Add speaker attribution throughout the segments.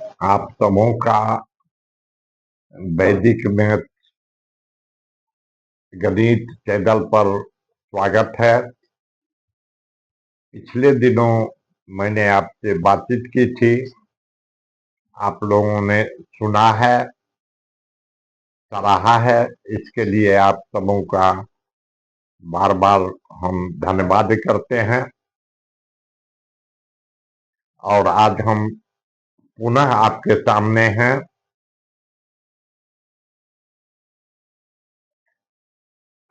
Speaker 1: आप सबों का वैदिक मैथ गणित चैनल पर स्वागत है। पिछले दिनों मैंने आपसे बातचीत की थी, आप लोगों ने सुना है, सराहा है। इसके लिए आप सबों का बार बार हम धन्यवाद करते हैं। और आज हम पुनः आपके सामने हैं।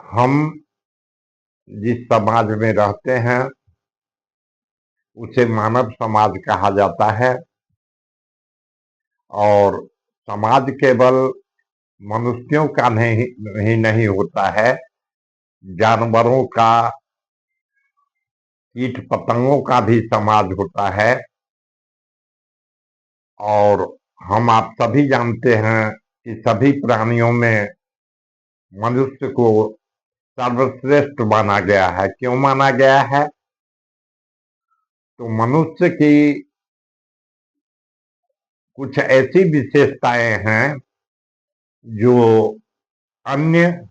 Speaker 1: हम जिस समाज में रहते हैं उसे मानव समाज कहा जाता है, और समाज केवल मनुष्यों का नहीं होता है, जानवरों का, कीट पतंगों का भी समाज होता है। और हम आप सभी जानते हैं कि सभी प्राणियों में मनुष्य को सर्वश्रेष्ठ माना गया है। क्यों माना गया है? तो मनुष्य की कुछ ऐसी विशेषताएं हैं जो अन्य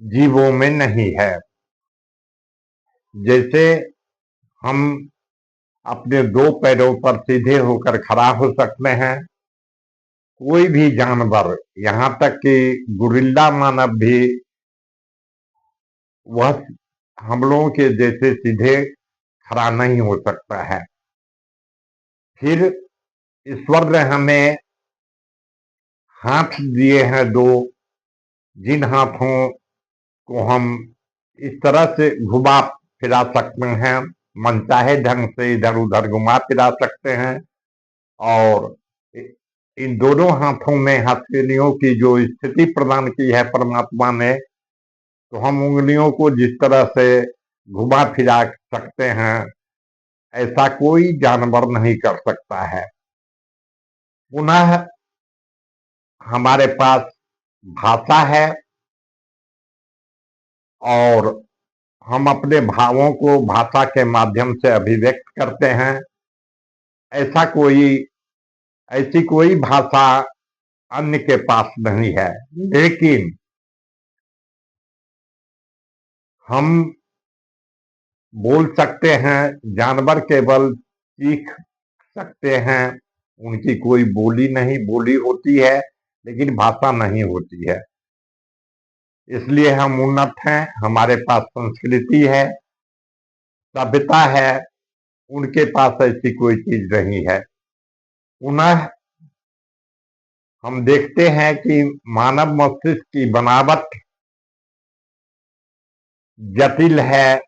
Speaker 1: जीवों में नहीं है। जैसे हम अपने दो पैरों पर सीधे होकर खड़ा हो सकते हैं। कोई भी जानवर, यहाँ तक कि गुरिल्ला मानव भी, वह हम लोगों के जैसे सीधे खड़ा नहीं हो सकता है। फिर ईश्वर ने हमें हाथ दिए हैं दो, जिन हाथों को हम इस तरह से घुमा फिरा सकते हैं, मनचाहे ढंग से इधर उधर घुमा फिरा सकते हैं। और इन दोनों हाथों में हथेलियों की जो स्थिति प्रदान की है परमात्मा ने, तो हम उंगलियों को जिस तरह से घुमा फिरा सकते हैं, ऐसा कोई जानवर नहीं कर सकता है। पुनः हमारे पास भाषा है, और हम अपने भावों को भाषा के माध्यम से अभिव्यक्त करते हैं। ऐसा कोई ऐसी कोई भाषा अन्य के पास नहीं है। लेकिन हम बोल सकते हैं, जानवर केवल सीख सकते हैं। उनकी कोई बोली नहीं, बोली होती है लेकिन भाषा नहीं होती है। इसलिए हम उन्नत हैं, हमारे पास संस्कृति है, सभ्यता है। उनके पास ऐसी कोई चीज नहीं है। पुनः हम देखते हैं कि मानव मस्तिष्क की बनावट जटिल है,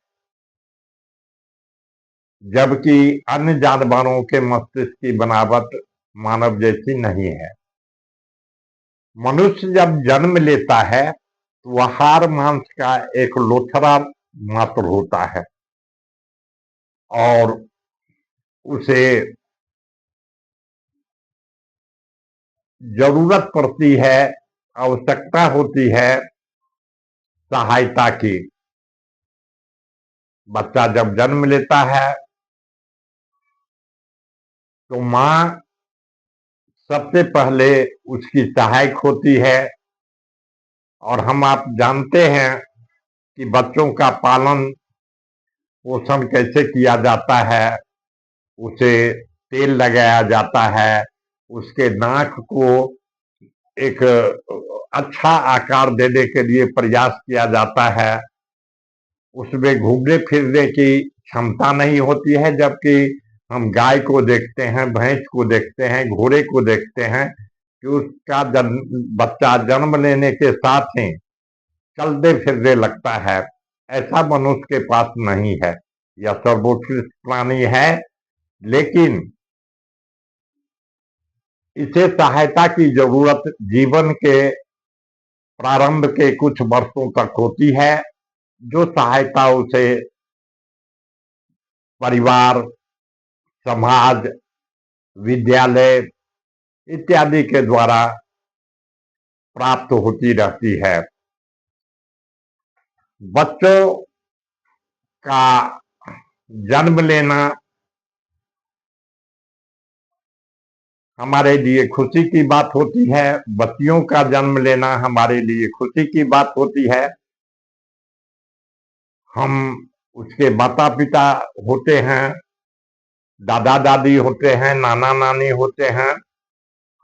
Speaker 1: जबकि अन्य जानवरों के मस्तिष्क की बनावट मानव जैसी नहीं है। मनुष्य जब जन्म लेता है तो वह हाड़ मांस का एक लोथड़ा मात्र होता है, और उसे जरूरत पड़ती है, आवश्यकता होती है सहायता की। बच्चा जब जन्म लेता है तो माँ सबसे पहले उसकी सहायक होती है। और हम आप जानते हैं कि बच्चों का पालन पोषण कैसे किया जाता है। उसे तेल लगाया जाता है, उसके नाक को एक अच्छा आकार देने के लिए प्रयास किया जाता है। उसमें घूमने फिरने की क्षमता नहीं होती है, जबकि हम गाय को देखते हैं, भैंस को देखते हैं, घोड़े को देखते हैं कि उसका बच्चा जन्म लेने के साथ ही चलते फिरने लगता है। ऐसा मनुष्य के पास नहीं है। यह सर्वोत्कृष्ट प्राणी है, लेकिन इसे सहायता की जरूरत जीवन के प्रारंभ के कुछ वर्षों तक होती है, जो सहायता उसे परिवार, समाज, विद्यालय इत्यादि के द्वारा प्राप्त होती रहती है। बच्चों का जन्म लेना हमारे लिए खुशी की बात होती है, बच्चियों का जन्म लेना हमारे लिए खुशी की बात होती है। हम उसके माता पिता होते हैं, दादा दादी होते हैं, नाना नानी होते हैं,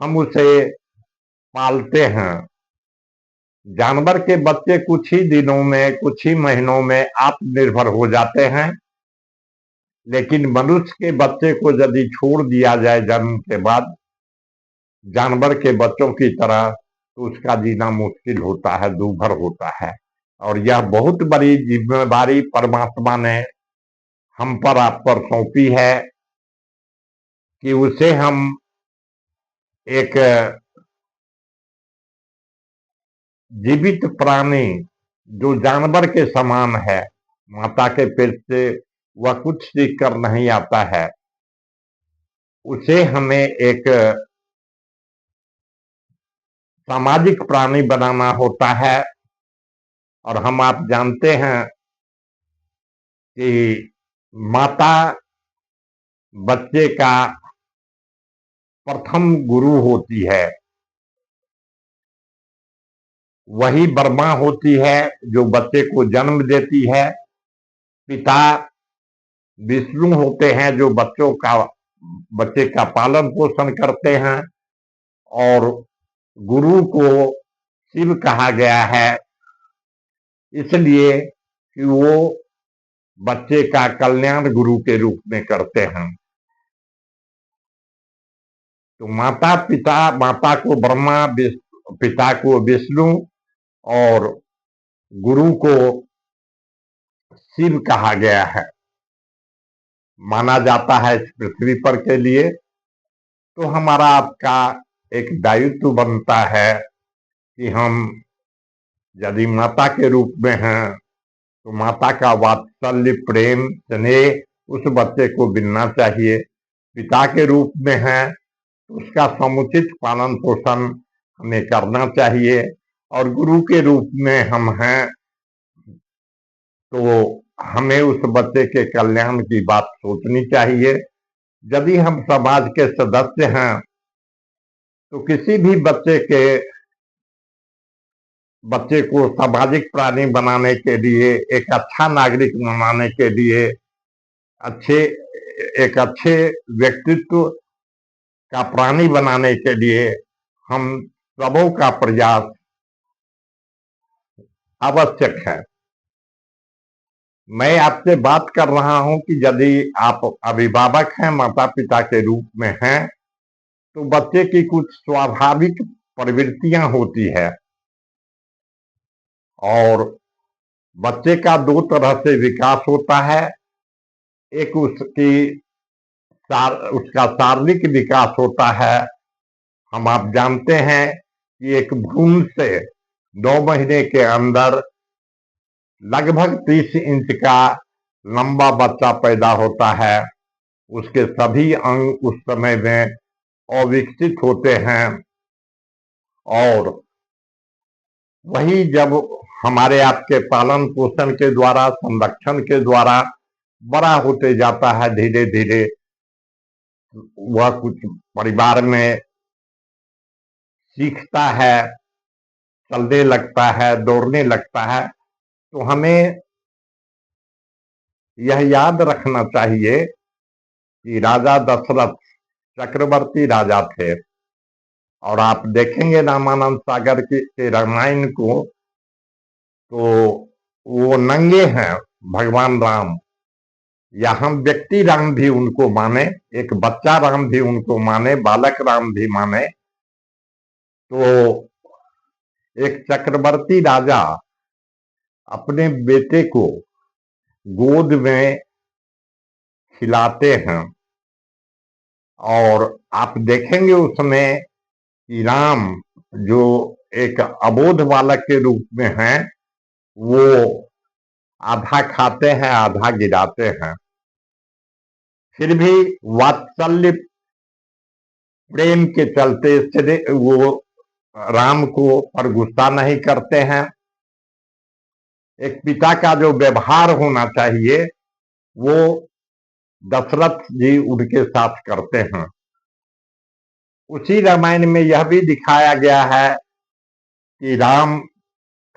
Speaker 1: हम उसे पालते हैं। जानवर के बच्चे कुछ ही दिनों में, कुछ ही महीनों में आत्मनिर्भर हो जाते हैं, लेकिन मनुष्य के बच्चे को यदि छोड़ दिया जाए जन्म के बाद जानवर के बच्चों की तरह, तो उसका जीना मुश्किल होता है, दूभर होता है। और यह बहुत बड़ी जिम्मेदारी परमात्मा ने हम पर, आप पर सौंपी है कि उसे हम एक जीवित प्राणी जो जानवर के समान है, माता के पेट से वह कुछ सीख कर नहीं आता है, उसे हमें एक सामाजिक प्राणी बनाना होता है। और हम आप जानते हैं कि माता बच्चे का प्रथम गुरु होती है, वही ब्रह्मा होती है जो बच्चे को जन्म देती है। पिता विष्णु होते हैं जो बच्चे का पालन पोषण करते हैं। और गुरु को शिव कहा गया है, इसलिए कि वो बच्चे का कल्याण गुरु के रूप में करते हैं। तो माता को ब्रह्मा, पिता को विष्णु और गुरु को शिव कहा गया है, माना जाता है इस पृथ्वी पर के लिए। तो हमारा आपका एक दायित्व बनता है कि हम यदि माता के रूप में हैं तो माता का वात्सल्य, प्रेम, स्नेह उस बच्चे को मिलना चाहिए। पिता के रूप में हैं तो उसका समुचित पालन पोषण हमें करना चाहिए। और गुरु के रूप में हम हैं तो हमें उस बच्चे के कल्याण की बात सोचनी चाहिए। यदि हम समाज के सदस्य हैं तो किसी भी बच्चे को सामाजिक प्राणी बनाने के लिए, एक अच्छा नागरिक बनाने के लिए, अच्छे एक अच्छे व्यक्तित्व का प्राणी बनाने के लिए हम सबों का प्रयास आवश्यक है। मैं आपसे बात कर रहा हूं कि यदि आप अभिभावक हैं, माता पिता के रूप में हैं, तो बच्चे की कुछ स्वाभाविक प्रवृत्तियां होती है। और बच्चे का दो तरह से विकास होता है। एक उसका शारीरिक विकास होता है। हम आप जानते हैं कि एक भ्रूण से 9 महीने के अंदर लगभग 30 इंच का लंबा बच्चा पैदा होता है। उसके सभी अंग उस समय में अविकसित होते हैं। और वही जब हमारे आपके पालन पोषण के द्वारा, संरक्षण के द्वारा बड़ा होते जाता है, धीरे धीरे वह कुछ परिवार में सीखता है, चलने लगता है, दौड़ने लगता है। तो हमें यह याद रखना चाहिए कि राजा दशरथ चक्रवर्ती राजा थे। और आप देखेंगे रामानंद सागर के रामायण को, तो वो नंगे हैं भगवान राम, या हम व्यक्ति राम भी उनको माने, एक बच्चा राम भी उनको माने, बालक राम भी माने, तो एक चक्रवर्ती राजा अपने बेटे को गोद में खिलाते हैं। और आप देखेंगे उसमें कि राम जो एक अबोध बालक के रूप में हैं, वो आधा खाते हैं, आधा गिराते हैं, फिर भी वात्सल्य प्रेम के चलते वो राम को पर गुस्सा नहीं करते हैं। एक पिता का जो व्यवहार होना चाहिए वो दशरथ जी उनके साथ करते हैं। उसी रामायण में यह भी दिखाया गया है कि राम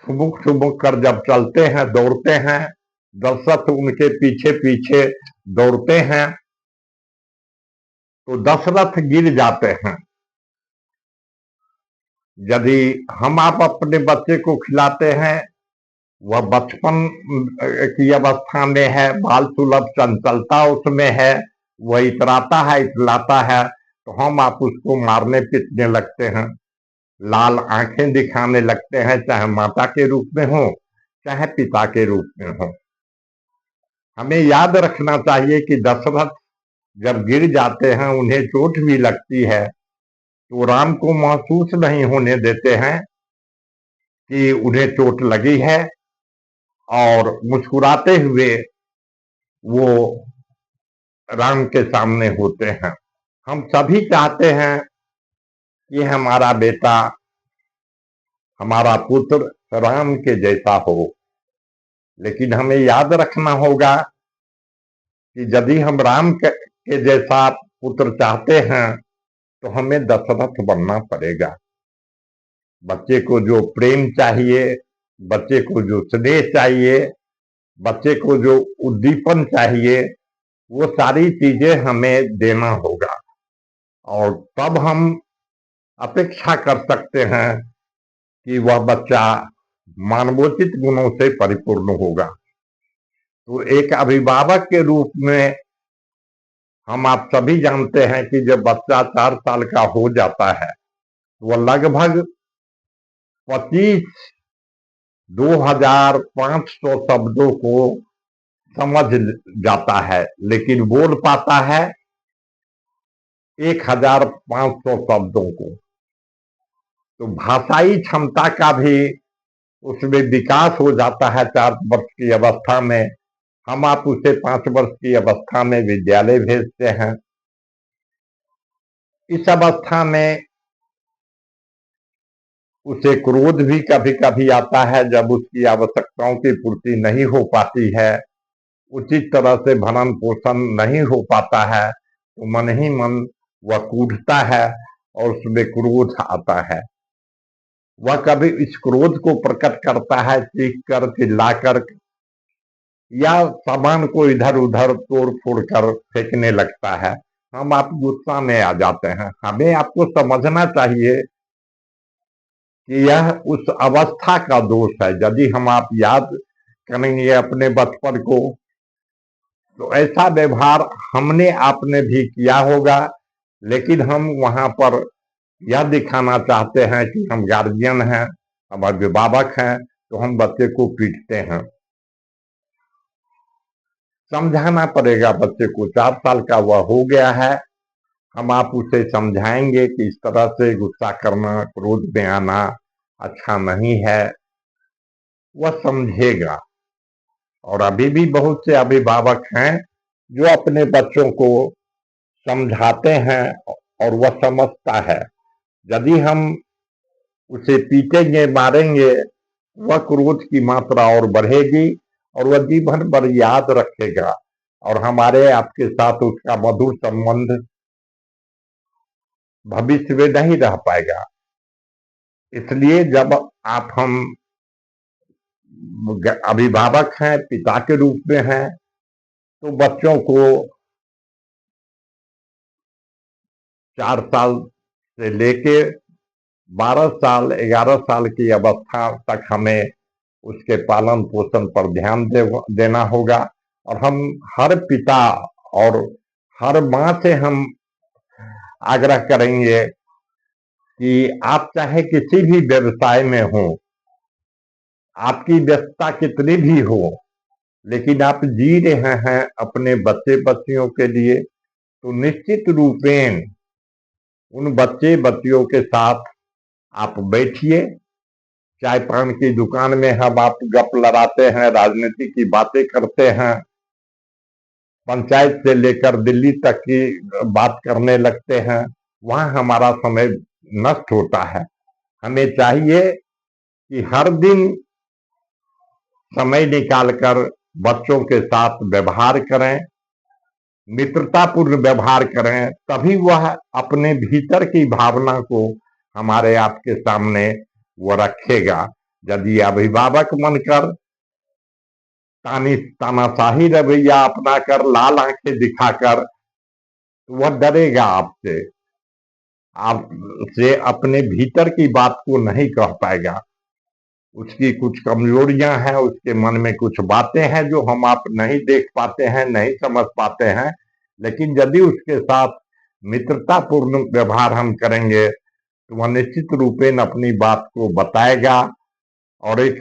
Speaker 1: ठुमुक ठुमुक कर जब चलते हैं, दौड़ते हैं, दशरथ उनके पीछे पीछे दौड़ते हैं, तो दशरथ गिर जाते हैं। यदि हम आप अपने बच्चे को खिलाते हैं, वह बचपन की अवस्था में है, बाल सुलभ चंचलता उसमें है, वह इतराता है, इतलाता है, तो हम आप उसको मारने पीटने लगते हैं, लाल आंखें दिखाने लगते हैं, चाहे माता के रूप में हो, चाहे पिता के रूप में हो। हमें याद रखना चाहिए कि दशरथ जब गिर जाते हैं, उन्हें चोट भी लगती है, तो राम को महसूस नहीं होने देते हैं कि उन्हें चोट लगी है, और मुस्कुराते हुए वो राम के सामने होते हैं। हम सभी चाहते हैं कि हमारा बेटा, हमारा पुत्र राम के जैसा हो, लेकिन हमें याद रखना होगा कि यदि हम राम के जैसा पुत्र चाहते हैं, तो हमें दशरथ बनना पड़ेगा। बच्चे को जो प्रेम चाहिए, बच्चे को जो स्नेह चाहिए, बच्चे को जो उद्दीपन चाहिए, वो सारी चीजें हमें देना होगा, और तब हम अपेक्षा कर सकते हैं कि वह बच्चा मानवोचित गुणों से परिपूर्ण होगा। तो एक अभिभावक के रूप में हम आप सभी जानते हैं कि जब बच्चा 4 साल का हो जाता है, वह लगभग 25,500 शब्दों को समझ जाता है, लेकिन बोल पाता है 1,500 शब्दों को। तो भाषाई क्षमता का भी उसमें विकास हो जाता है 4 वर्ष की अवस्था में। हम आप उसे 5 वर्ष की अवस्था में विद्यालय भेजते हैं। इस अवस्था में उसे क्रोध भी कभी कभी आता है, जब उसकी आवश्यकताओं की पूर्ति नहीं हो पाती है, उचित तरह से भरण पोषण नहीं हो पाता है, तो मन ही मन वह कूदता है और उसमें क्रोध आता है। वह कभी इस क्रोध को प्रकट करता है चीख कर, चिल्लाकर, या सामान को इधर उधर तोड़ फोड़ कर फेंकने लगता है। हम आप गुस्सा में आ जाते हैं। हमें आपको समझना चाहिए कि यह उस अवस्था का दोष है। यदि हम आप याद करेंगे अपने बचपन को, तो ऐसा व्यवहार हमने आपने भी किया होगा, लेकिन हम वहां पर यह दिखाना चाहते हैं कि हम गार्जियन हैं, हम अभिभावक हैं, तो हम बच्चे को पीटते हैं। समझाना पड़ेगा बच्चे को, 4 साल का वह हो गया है। हम आप उसे समझाएंगे कि इस तरह से गुस्सा करना, क्रोध में आना अच्छा नहीं है, वह समझेगा। और अभी भी बहुत से अभिभावक हैं जो अपने बच्चों को समझाते हैं और वह समझता है। यदि हम उसे पीटेंगे, मारेंगे, वह क्रोध की मात्रा और बढ़ेगी, और वह जीवन भर याद रखेगा, और हमारे आपके साथ उसका मधुर संबंध भविष्य में नहीं रह पाएगा। इसलिए जब आप हम अभिभावक हैं, पिता के रूप में हैं, तो बच्चों को 4 साल से लेके 12 साल, 11 साल की अवस्था तक हमें उसके पालन पोषण पर ध्यान देना होगा। और हम हर पिता और हर माँ से हम आग्रह करेंगे कि आप चाहे किसी भी व्यवसाय में हो, आपकी व्यस्तता कितनी भी हो, लेकिन आप जी रहे हैं अपने बच्चे बच्चियों के लिए, तो निश्चित रूपेण उन बच्चे बच्चियों के साथ आप बैठिए। चाय पान की दुकान में हम आप गप लड़ाते हैं, राजनीति की बातें करते हैं, पंचायत से लेकर दिल्ली तक की बात करने लगते हैं, वहां हमारा समय नष्ट होता है। हमें चाहिए कि हर दिन समय निकालकर बच्चों के साथ व्यवहार करें, मित्रतापूर्ण व्यवहार करें, तभी वह अपने भीतर की भावना को हमारे आपके सामने वो रखेगा। यदि अभिभावक बनकर तानाशाही रवैया अपनाकर, लाल आंखें दिखाकर, तो वह डरेगा आपसे, आपसे अपने भीतर की बात को नहीं कह पाएगा। उसकी कुछ कमजोरियां हैं, उसके मन में कुछ बातें हैं जो हम आप नहीं देख पाते हैं, नहीं समझ पाते हैं। लेकिन यदि उसके साथ मित्रतापूर्ण व्यवहार हम करेंगे तो वह निश्चित रूपेण अपनी बात को बताएगा। और एक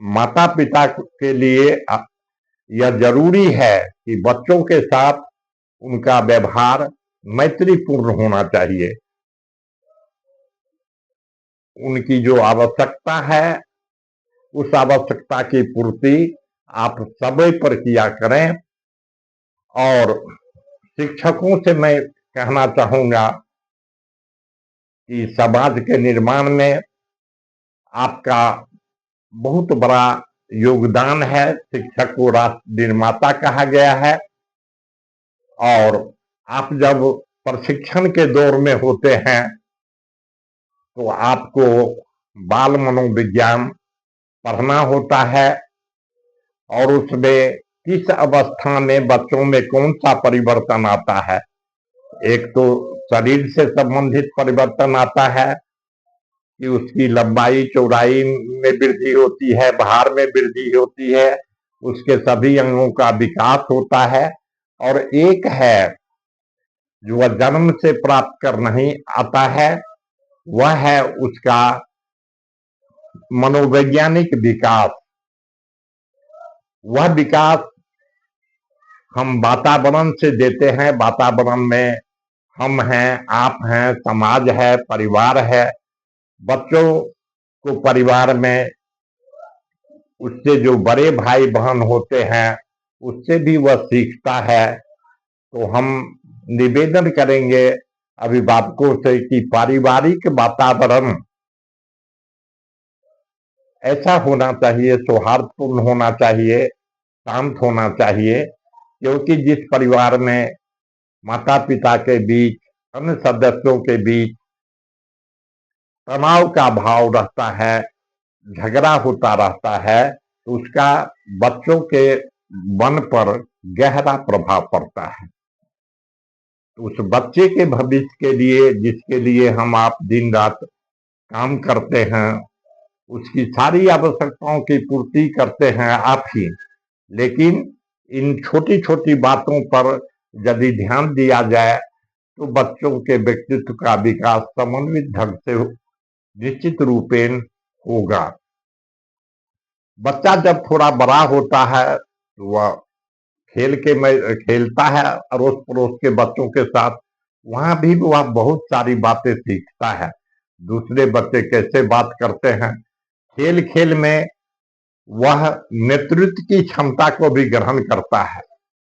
Speaker 1: माता पिता के लिए यह जरूरी है कि बच्चों के साथ उनका व्यवहार मैत्रीपूर्ण होना चाहिए। उनकी जो आवश्यकता है उस आवश्यकता की पूर्ति आप समय पर किया करें। और शिक्षकों से मैं कहना चाहूंगा कि समाज के निर्माण में आपका बहुत बड़ा योगदान है। शिक्षक को राष्ट्र निर्माता कहा गया है। और आप जब प्रशिक्षण के दौर में होते हैं तो आपको बाल मनोविज्ञान पढ़ना होता है, और उसमें किस अवस्था में बच्चों में कौन सा परिवर्तन आता है। एक तो शरीर से संबंधित परिवर्तन आता है कि उसकी लंबाई चौड़ाई में वृद्धि होती है, भार में वृद्धि होती है, उसके सभी अंगों का विकास होता है। और एक है जो वह जन्म से प्राप्त कर नहीं आता है, वह है उसका मनोवैज्ञानिक विकास। वह विकास हम वातावरण से देते हैं। वातावरण में हम हैं, आप हैं, समाज है, परिवार है। बच्चों को परिवार में उससे जो बड़े भाई बहन होते हैं उससे भी वह सीखता है। तो हम निवेदन करेंगे अभिभावकों से कि पारिवारिक वातावरण ऐसा होना चाहिए, सौहार्दपूर्ण होना चाहिए, शांत होना चाहिए। क्योंकि जिस परिवार में माता पिता के बीच, अन्य सदस्यों के बीच तनाव का भाव रहता है, झगड़ा होता रहता है, तो उसका बच्चों के मन पर गहरा प्रभाव पड़ता है। तो उस बच्चे के भविष्य के लिए, जिसके लिए हम आप दिन रात काम करते हैं, उसकी सारी आवश्यकताओं की पूर्ति करते हैं आप ही। लेकिन इन छोटी छोटी बातों पर यदि ध्यान दिया जाए तो बच्चों के व्यक्तित्व का विकास समन्वित ढंग से निश्चित रूपेण होगा। बच्चा जब थोड़ा बड़ा होता है तो वह खेलता है अड़ोस पड़ोस के बच्चों के साथ। वहां भी वह बहुत सारी बातें सीखता है। दूसरे बच्चे कैसे बात करते हैं, खेल खेल में वह नेतृत्व की क्षमता को भी ग्रहण करता है।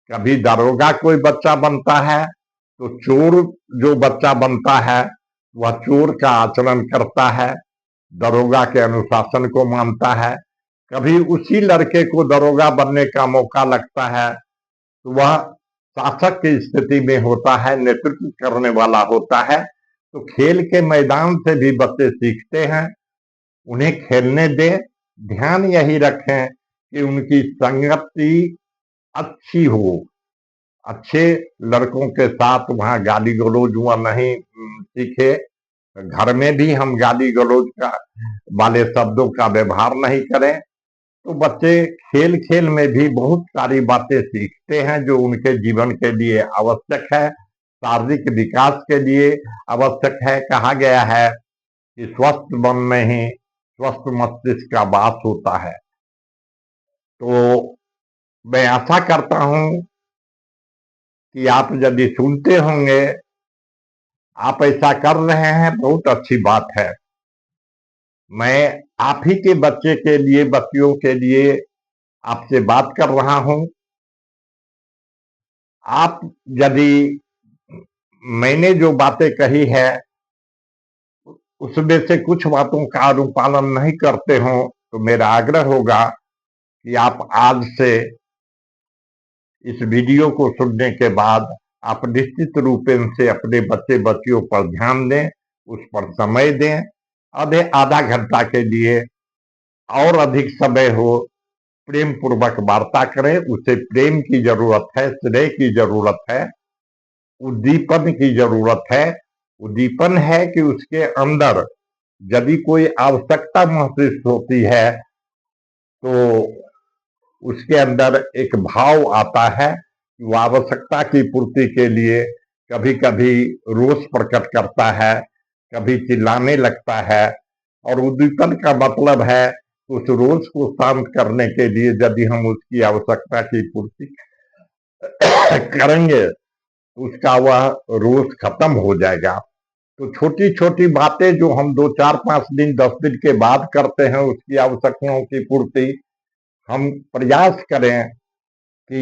Speaker 1: कभी दारोगा कोई बच्चा बनता है तो चोर जो बच्चा बनता है वह चोर का आचरण करता है, दरोगा के अनुशासन को मानता है। कभी उसी लड़के को दरोगा बनने का मौका लगता है तो वह शासक की स्थिति में होता है, नेतृत्व करने वाला होता है। तो खेल के मैदान से भी बच्चे सीखते हैं। उन्हें खेलने दें, ध्यान यही रखें कि उनकी संगति अच्छी हो। अच्छे लड़कों के साथ वहां गाली गलौज हुआ नहीं सीखे। घर में भी हम गाली गलौज का वाले शब्दों का व्यवहार नहीं करें। तो बच्चे खेल खेल में भी बहुत सारी बातें सीखते हैं जो उनके जीवन के लिए आवश्यक है, शारीरिक विकास के लिए आवश्यक है। कहा गया है कि स्वस्थ मन में ही स्वस्थ मस्तिष्क का वास होता है। तो मैं आशा करता हूं कि आप यदि सुनते होंगे, आप ऐसा कर रहे हैं, बहुत अच्छी बात है। मैं आप ही के बच्चे के लिए, बच्चियों के लिए आपसे बात कर रहा हूं। आप यदि मैंने जो बातें कही है उसमें से कुछ बातों का अनुपालन नहीं करते हो तो मेरा आग्रह होगा कि आप आज से इस वीडियो को सुनने के बाद आप निश्चित रूप से अपने बच्चे बच्चियों पर ध्यान दें, उस पर समय दें। आधा घंटा के लिए और अधिक समय हो, प्रेम पूर्वक वार्ता करें। उसे प्रेम की जरूरत है, स्नेह की जरूरत है, उद्दीपन की जरूरत है। उद्दीपन है कि उसके अंदर यदि कोई आवश्यकता महसूस होती है तो उसके अंदर एक भाव आता है कि वो आवश्यकता की पूर्ति के लिए कभी कभी रोष प्रकट करता है, कभी चिल्लाने लगता है। और उद्दीपन का मतलब है उस रोष को शांत करने के लिए यदि हम उसकी आवश्यकता की पूर्ति करेंगे तो उसका वह रोष खत्म हो जाएगा। तो छोटी छोटी बातें जो हम 2 4 5 दिन 10 दिन के बाद करते हैं उसकी आवश्यकताओं की पूर्ति, हम प्रयास करें कि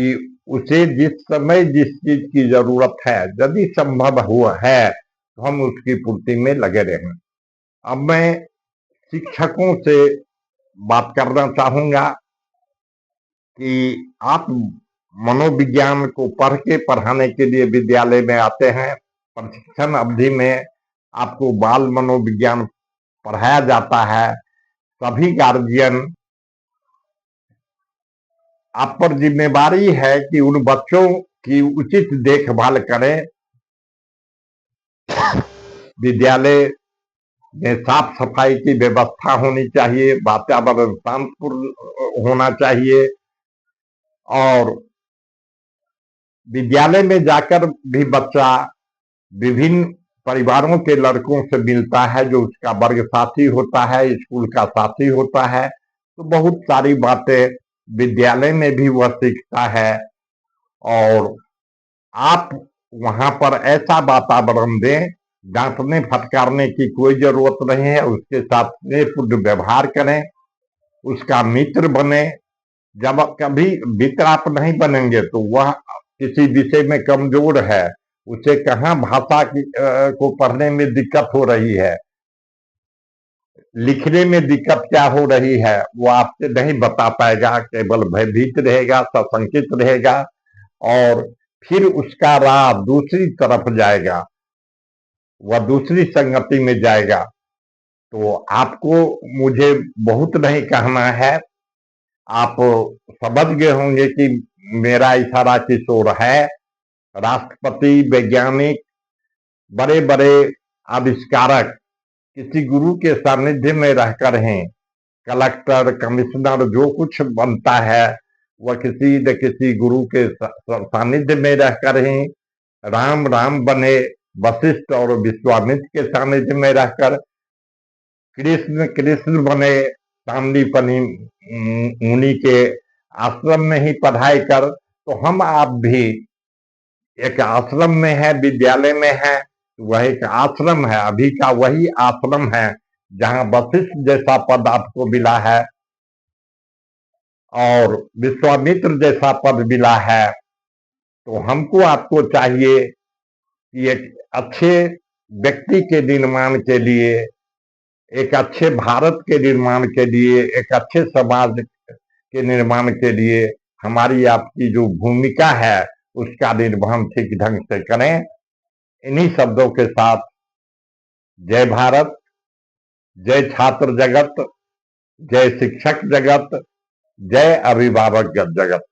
Speaker 1: उसे जिस समय जिस चीज की जरूरत है यदि संभव हुआ है तो हम उसकी पूर्ति में लगे रहें। अब मैं शिक्षकों से बात करना चाहूंगा कि आप मनोविज्ञान को पढ़ के पढ़ाने के लिए विद्यालय में आते हैं। प्रशिक्षण अवधि में आपको बाल मनोविज्ञान पढ़ाया जाता है। सभी गार्जियन, आप पर जिम्मेदारी है कि उन बच्चों की उचित देखभाल करें। विद्यालय में साफ सफाई की व्यवस्था होनी चाहिए, वातावरण शांतिपूर्ण होना चाहिए। और विद्यालय में जाकर भी बच्चा विभिन्न परिवारों के लड़कों से मिलता है, जो उसका वर्ग साथी होता है, स्कूल का साथी होता है। तो बहुत सारी बातें विद्यालय में भी वह सीखता है। और आप वहां पर ऐसा वातावरण दें, डांटने फटकारने की कोई जरूरत नहीं है। उसके साथ स्नेहपूर्ण व्यवहार करें, उसका मित्र बने। जब कभी मित्र आप नहीं बनेंगे तो वह किसी विषय में कमजोर है, उसे कहाँ भाषा को पढ़ने में दिक्कत हो रही है, लिखने में दिक्कत क्या हो रही है, वो आपसे नहीं बता पाएगा। केवल भयभीत रहेगा, सशंकित रहेगा और फिर उसका राह दूसरी तरफ जाएगा, वह दूसरी संगति में जाएगा। तो आपको मुझे बहुत नहीं कहना है, आप समझ गए होंगे कि मेरा इशारा किस ओर है। राष्ट्रपति, वैज्ञानिक, बड़े बड़े आविष्कारक किसी गुरु के सानिध्य में रहकर हैं। कलेक्टर, कमिश्नर, जो कुछ बनता है वह किसी न किसी गुरु के सानिध्य में रहकर ही। राम राम बने वशिष्ठ और विश्वामित्र के सानिध्य में रहकर। कृष्ण कृष्ण बने सांदीपनि मुनि के आश्रम में ही पढ़ाई कर। तो हम आप भी एक आश्रम में है, विद्यालय में है। वह एक आश्रम है, अभी का वही आश्रम है जहां वशिष्ठ जैसा पद आपको मिला है और विश्वामित्र जैसा पद मिला है। तो हमको आपको चाहिए कि एक अच्छे व्यक्ति के निर्माण के लिए, एक अच्छे भारत के निर्माण के लिए, एक अच्छे समाज के निर्माण के लिए हमारी आपकी जो भूमिका है उसका निर्वहन ठीक ढंग से करें। इन्हीं शब्दों के साथ जय भारत, जय छात्र जगत, जय शिक्षक जगत, जय अभिभावक जगत।